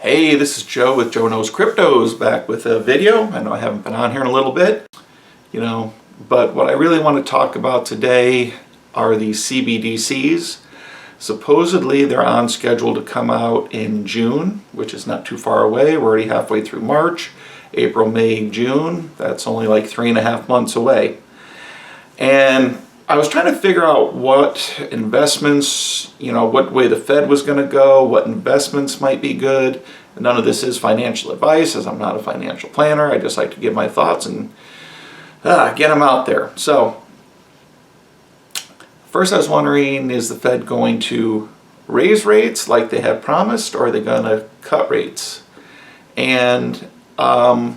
Hey, this is Joe with Joe Knows Cryptos, back with a video. I know I haven't been on here in a little bit, but what I really want to talk about today are these CBDCs. Supposedly they're on schedule to come out in June, which is not too far away. We're already halfway through March. April, May, June, that's only like 3.5 months away. And I was trying to figure out what investments, what way the Fed was going to go, what investments might be good. None of this is financial advice, as I'm not a financial planner. I just like to give my thoughts and get them out there. So, first I was wondering, is the Fed going to raise rates like they had promised, or are they going to cut rates? And I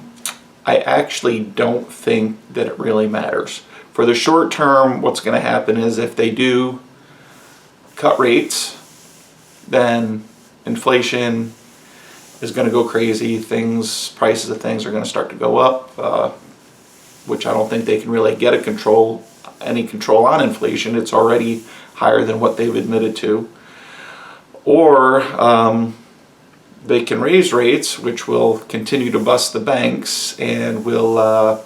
actually don't think that it really matters. For the short term, what's going to happen is if they do cut rates, then inflation is going to go crazy. Prices of things are going to start to go up, which I don't think they can really get any control on inflation. It's already higher than what they've admitted to. Or they can raise rates, which will continue to bust the banks and will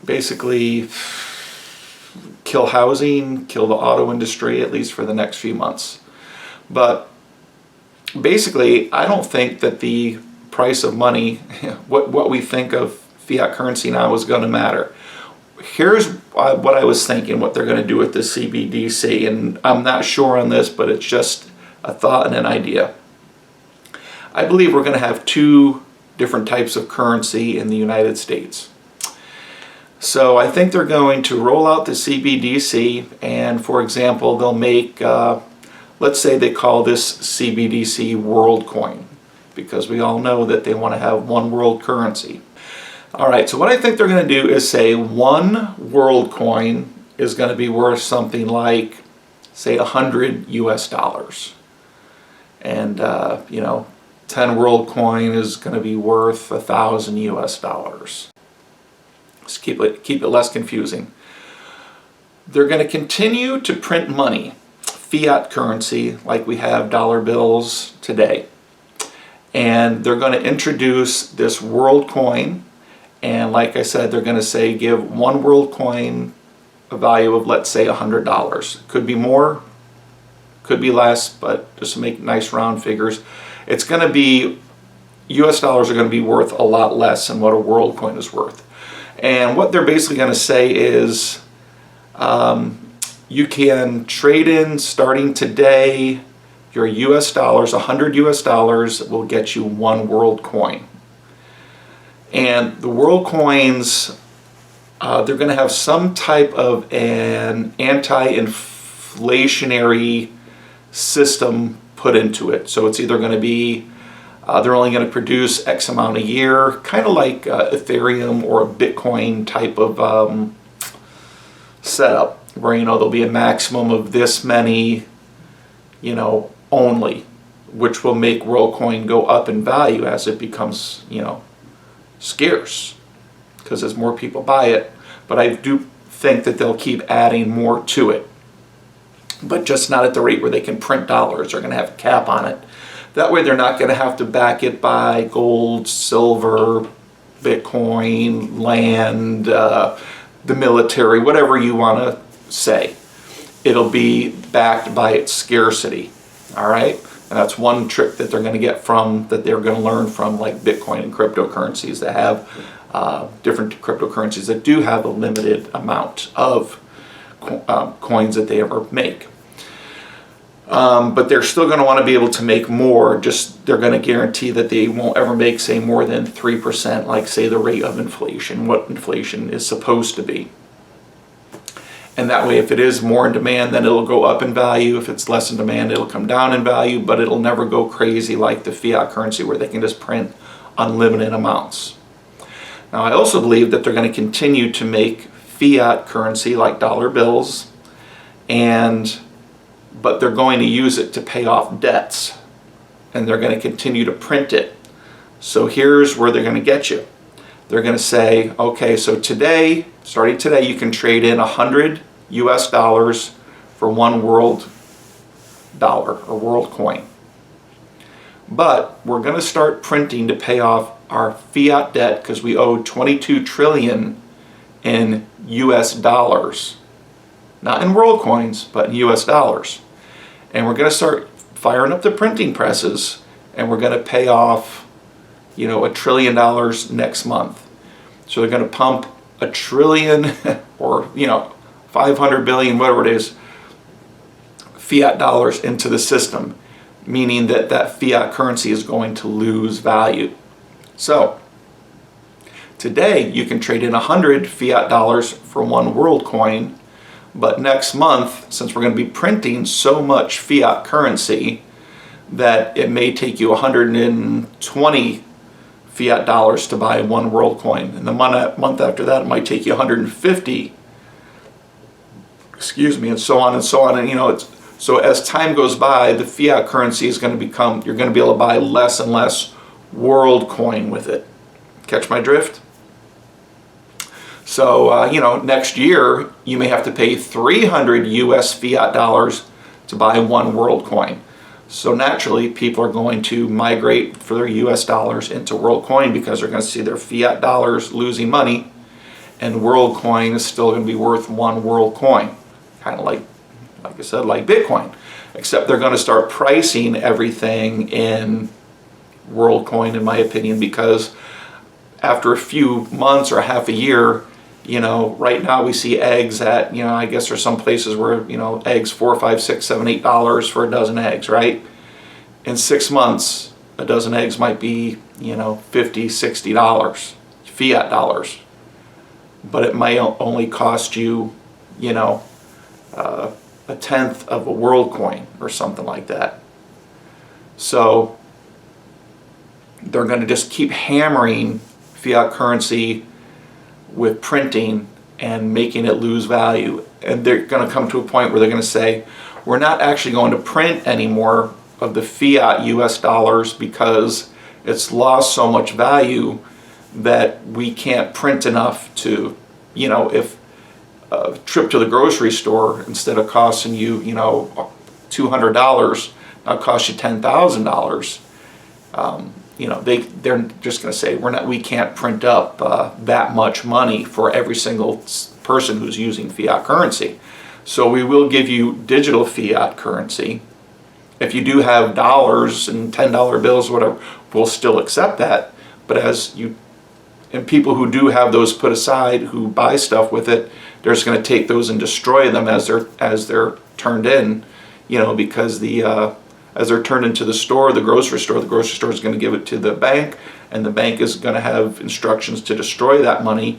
basically kill housing, kill the auto industry, at least for the next few months. But basically, I don't think that the price of money, what we think of fiat currency now, is going to matter. Here's what I was thinking, what they're going to do with the CBDC, and I'm not sure on this, but it's just a thought and an idea. I believe we're going to have two different types of currency in the United States. So I think they're going to roll out the CBDC, and for example, they'll make, let's say they call this CBDC World Coin, because we all know that they want to have one world currency. All right, so what I think they're going to do is say one world coin is going to be worth something like, say, $100 US. And, 10 world coin is going to be worth $1,000 US. Let's keep it less confusing. They're going to continue to print money, fiat currency, like we have dollar bills today. And they're going to introduce this world coin. And like I said, they're going to say give one world coin a value of, let's say, $100. Could be more, could be less, but just to make nice round figures, it's going to be, US dollars are going to be worth a lot less than what a world coin is worth. And what they're basically going to say is you can trade in, starting today, your US dollars, 100 US dollars will get you one world coin. And the world coins, they're going to have some type of an anti-inflationary system put into it. So it's either going to be, they're only going to produce X amount a year, kind of like Ethereum or a Bitcoin type of setup, where there'll be a maximum of this many, only, which will make WorldCoin go up in value as it becomes, scarce, because as more people buy it. But I do think that they'll keep adding more to it, but just not at the rate where they can print dollars. They're going to have a cap on it. That way they're not going to have to back it by gold, silver, Bitcoin, land, the military, whatever you want to say. It'll be backed by its scarcity. All right? And that's one trick that they're going to they're going to learn from, like Bitcoin and cryptocurrencies that have different cryptocurrencies that do have a limited amount of coins that they ever make. But they're still going to want to be able to make more, they're going to guarantee that they won't ever make, say, more than 3%, like, say, the rate of inflation, what inflation is supposed to be. And that way, if it is more in demand, then it'll go up in value. If it's less in demand, it'll come down in value, but it'll never go crazy like the fiat currency where they can just print unlimited amounts. Now, I also believe that they're going to continue to make fiat currency like dollar bills, but they're going to use it to pay off debts, and they're going to continue to print it. So here's where they're going to get you. They're going to say, okay, so today, starting today, you can trade in 100 US dollars for one world dollar or world coin. But we're going to start printing to pay off our fiat debt because we owe 22 trillion in US dollars. Not in world coins, but in US dollars. And we're going to start firing up the printing presses, and we're going to pay off, $1 trillion next month. So they're going to pump $1 trillion or, 500 billion, whatever it is, fiat dollars into the system, meaning that that fiat currency is going to lose value. So today you can trade in 100 fiat dollars for one world coin, but next month, since we're going to be printing so much fiat currency that it may take you 120 fiat dollars to buy one world coin, and the month after that it might take you 150, and so on and so on. And so as time goes by, the fiat currency is going to become, you're going to be able to buy less and less world coin with it. Catch my drift? So, next year you may have to pay 300 US fiat dollars to buy one world coin. So naturally, people are going to migrate for their US dollars into world coin because they're going to see their fiat dollars losing money, and world coin is still going to be worth one world coin. Kind of like I said, like Bitcoin. Except they're going to start pricing everything in world coin, in my opinion, because after a few months or half a year, right now we see eggs at, I guess there's some places where, eggs $4, $5, $6, $7, $8 for a dozen eggs, right? In 6 months, a dozen eggs might be, $50, $60 fiat dollars. But it might only cost you, a tenth of a world coin or something like that. So they're going to just keep hammering fiat currency with printing and making it lose value. And they're going to come to a point where they're going to say, we're not actually going to print anymore of the fiat US dollars because it's lost so much value that we can't print enough to, if a trip to the grocery store, instead of costing you, $200, now cost you $10,000. They're just going to say we can't print up that much money for every single person who's using fiat currency. So we will give you digital fiat currency. If you do have dollars and $10 bills, whatever, we'll still accept that. But and people who do have those put aside, who buy stuff with it, they're just going to take those and destroy them as they're turned in, because as they're turned into the grocery store is going to give it to the bank, and the bank is going to have instructions to destroy that money,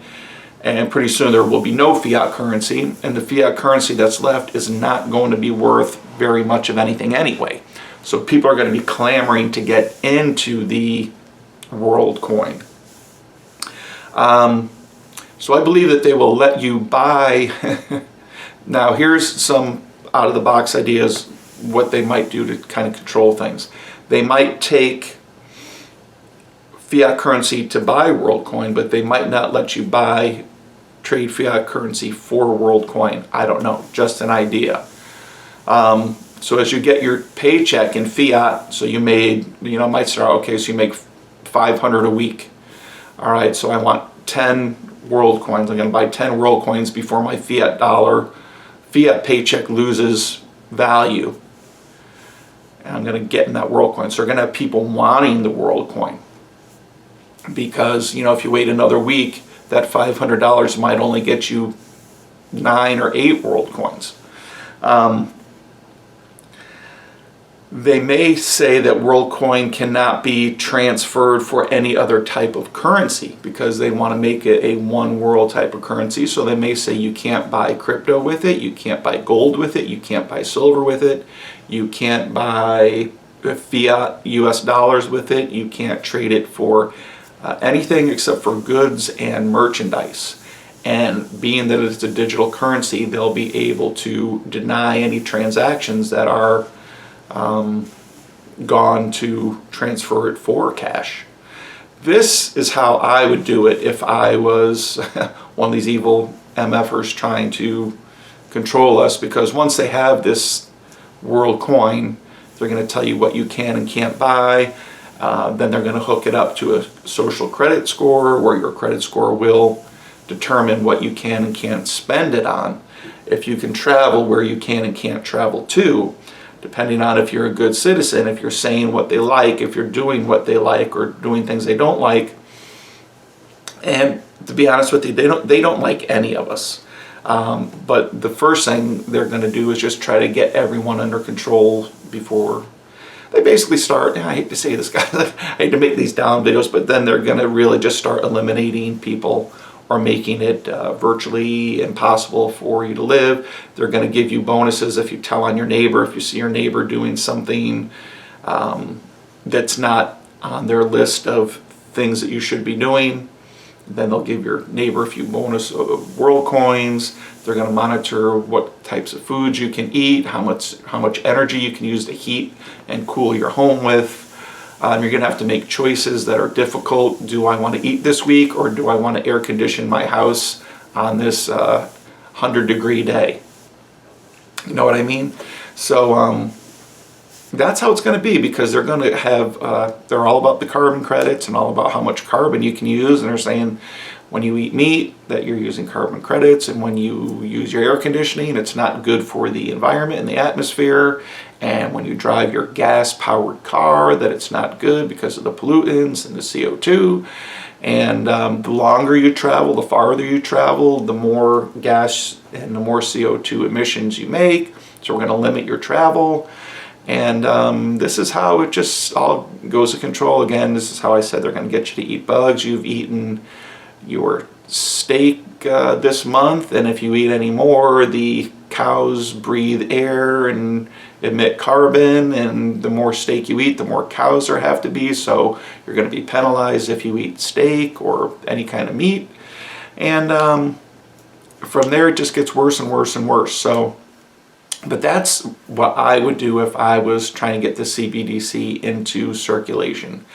and pretty soon there will be no fiat currency, and the fiat currency that's left is not going to be worth very much of anything anyway. So people are going to be clamoring to get into the world coin. So I believe that they will let you buy. Now here's some out of the box ideas what they might do to kind of control things. They might take fiat currency to buy world coin, but they might not let you trade fiat currency for world coin. I don't know, just an idea. So as you get your paycheck in fiat, so you might start, okay, so you make 500 a week. All right, so I want 10 world coins. I'm going to buy 10 world coins before my fiat paycheck loses value. And I'm going to get in that world coin. So they're going to have people wanting the world coin. Because, if you wait another week, that $500 might only get you 9 or 8 world coins. They may say that world coin cannot be transferred for any other type of currency because they want to make it a one world type of currency. So they may say you can't buy crypto with it, you can't buy gold with it, you can't buy silver with it, you can't buy fiat US dollars with it, you can't trade it for anything except for goods and merchandise. And being that it's a digital currency, they'll be able to deny any transactions that are gone to transfer it for cash. This is how I would do it if I was one of these evil MFers trying to control us, because once they have this World Coin, they're going to tell you what you can and can't buy. Then they're going to hook it up to a social credit score, where your credit score will determine what you can and can't spend it on. If you can travel, where you can and can't travel to, depending on if you're a good citizen, if you're saying what they like, if you're doing what they like or doing things they don't like. And to be honest with you, they don't like any of us. But the first thing they're going to do is just try to get everyone under control before they basically start, I hate to say this, guys, I hate to make these down videos, but then they're going to really just start eliminating people or making it virtually impossible for you to live. They're going to give you bonuses if you tell on your neighbor, if you see your neighbor doing something that's not on their list of things that you should be doing. Then they'll give your neighbor a few bonus world coins. They're going to monitor what types of foods you can eat, how much energy you can use to heat and cool your home with. You're going to have to make choices that are difficult. Do I want to eat this week, or do I want to air condition my house on this 100-degree day? You know what I mean? So that's how it's going to be, because they're going to have, they're all about the carbon credits and all about how much carbon you can use. And they're saying when you eat meat that you're using carbon credits, and when you use your air conditioning, it's not good for the environment and the atmosphere. And when you drive your gas-powered car, that it's not good because of the pollutants and the CO2. And the longer you travel, the farther you travel, the more gas and the more CO2 emissions you make. So we're going to limit your travel. And this is how it just all goes to control. Again, this is how I said they're going to get you to eat bugs. You've eaten your steak this month, and if you eat any more, the cows breathe air and emit carbon, and the more steak you eat, the more cows there have to be, so you're going to be penalized if you eat steak or any kind of meat. And from there it just gets worse and worse and worse. So, but that's what I would do if I was trying to get the CBDC into circulation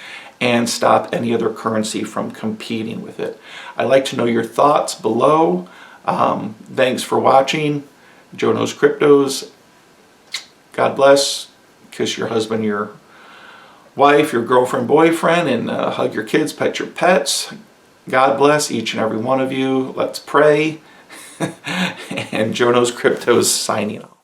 and stop any other currency from competing with it. I'd like to know your thoughts below. Thanks for watching. Joe Knows Cryptos. God bless. Kiss your husband, your wife, your girlfriend, boyfriend, and hug your kids, pet your pets. God bless each and every one of you. Let's pray. And Joe Knows Cryptos signing off.